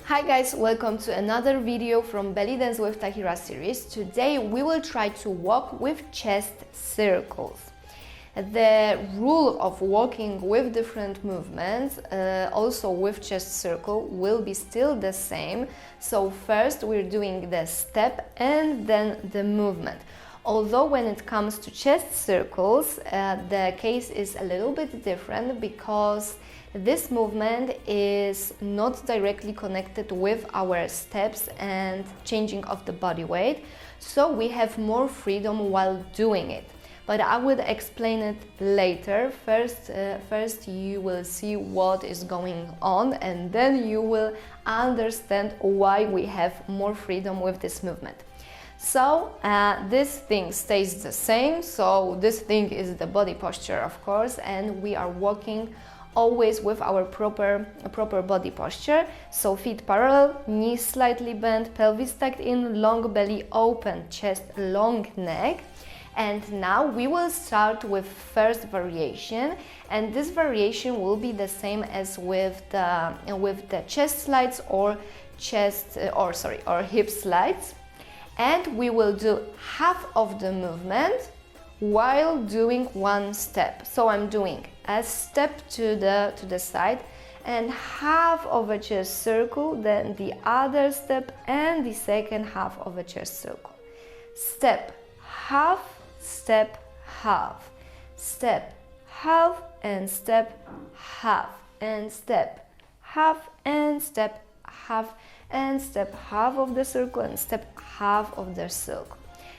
Hi guys, welcome to another video from Belly Dance with Tahira series. Today we will try to walk with chest circles. The rule of walking with different movements, also with chest circle, will be still the same. So first we're doing the step and then the movement. Although when it comes to chest circles, the case is a little bit different because this movement is not directly connected with our steps and changing of the body weight, so we have more freedom while doing it. But I will explain it later. First you will see what is going on, and then you will understand why we have more freedom with this movement. So this thing stays the same, so this thing is the body posture, of course, and we are walking always with our proper body posture. So feet parallel, knees slightly bent, pelvis tucked in, long belly open, chest long neck. And now we will start with first variation, and this variation will be the same as with the chest slides or hip slides. And we will do half of the movement while doing one step. So I'm doing a step to the side and half of a chest circle, then the other step and the second half of a chest circle. Step, half, step, half, step, half, and step, half, and step, half, and step, half, and step, half of the circle, and step, half of the circle.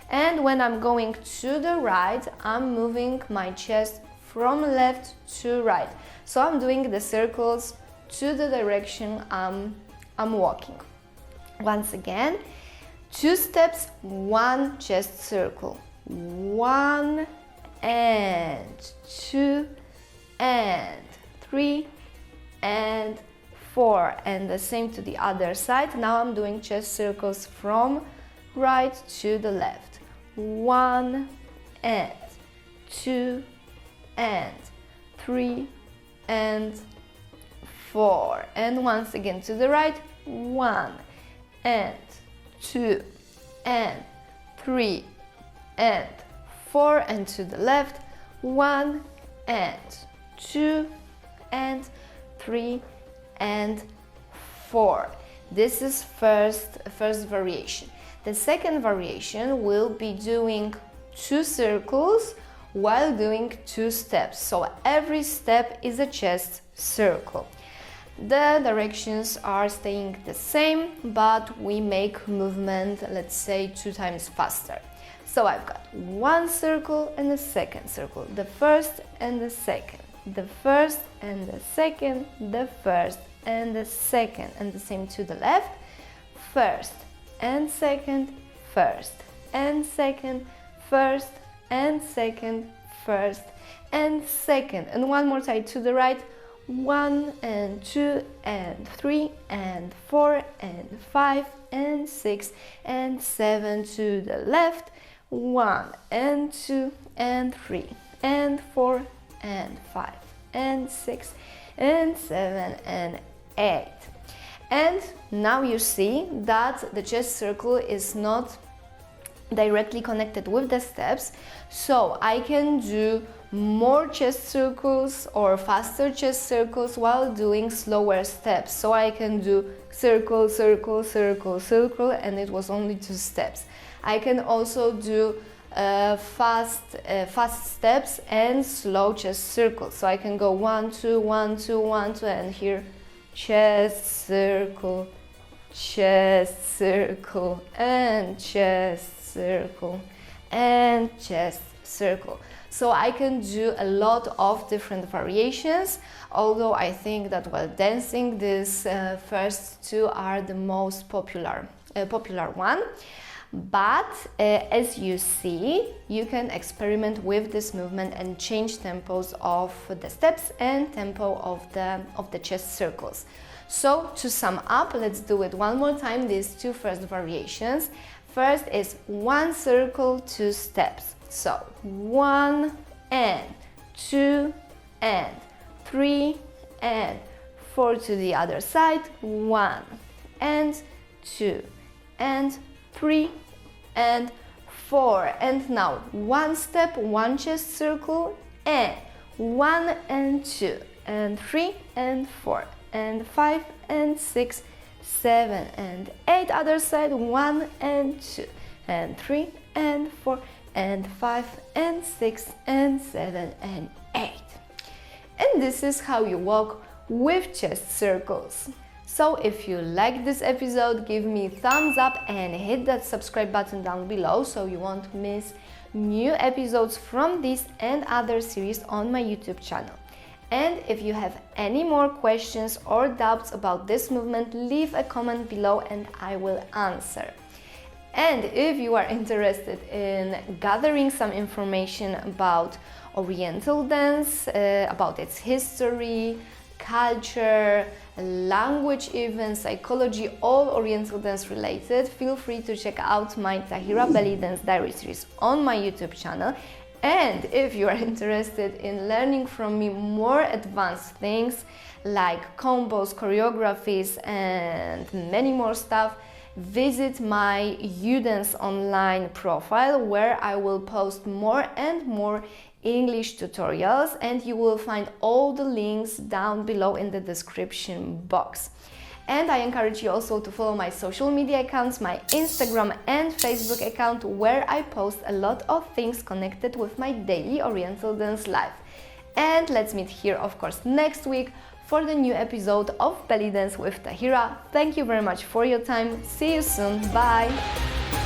And when I'm going to the right, I'm moving my chest from left to right. So I'm doing the circles to the direction I'm walking. Once again, 2 steps, 1 chest circle. 1 and 2 and 3 and 4. And the same to the other side. Now I'm doing chest circles from right to the left. 1 and 2 and 3 and 4. And once again to the right. 1 and 2 and 3 and 4. And to the left. 1 and 2 and 3 and 4. This is first variation. The second variation will be doing 2 circles while doing 2 steps. So every step is a chest circle. The directions are staying the same, but we make movement, let's say, 2 times faster. So I've got 1 circle and a second circle, the first and the second, the first and the second, the first and the second, and the same to the left. First and second, first and second, first and second, first and second. And one more time to the right. 1 and 2 and 3 and 4 and 5 and 6 and 7 to the left. 1 and 2 and 3 and 4 and 5 and 6 and 7 and 8. And now you see that the chest circle is not directly connected with the steps, so I can do more chest circles or faster chest circles while doing slower steps. So I can do circle, circle, circle, circle, and it was only 2 steps. I can also do fast steps and slow chest circles. So I can go 1, 2, 1, 2, 1, 2, and here chest circle, chest circle, and chest circle, and chest circle. So I can do a lot of different variations, although I think that while dancing, these first 2 are the most popular one. But as you see, you can experiment with this movement and change tempos of the steps and tempo of the chest circles. So to sum up, let's do it one more time, these 2 first variations. First is 1 circle, 2 steps. So 1 and 2 and 3 and 4 to the other side, 1 and 2 and 3 and 4. And now one step, one chest circle, and 1 and 2 and 3 and 4 and 5 and 6, 7 and 8. Other side, 1 and 2 and 3 and 4 and 5 and 6 and 7 and 8. And this is how you walk with chest circles. So if you like this episode, give me a thumbs up and hit that subscribe button down below so you won't miss new episodes from this and other series on my YouTube channel. And if you have any more questions or doubts about this movement, leave a comment below and I will answer. And if you are interested in gathering some information about Oriental dance, about its history, culture, language, even psychology, all Oriental dance related, feel free to check out my Tahira Belly Dance Diary series on my YouTube channel. And if you are interested in learning from me more advanced things like combos, choreographies and many more stuff, visit my UDance online profile where I will post more and more English tutorials, and you will find all the links down below in the description box. And I encourage you also to follow my social media accounts, my Instagram and Facebook account, where I post a lot of things connected with my daily Oriental dance life. And let's meet here, of course, next week for the new episode of Belly Dance with Tahira. Thank you very much for your time. See you soon. Bye!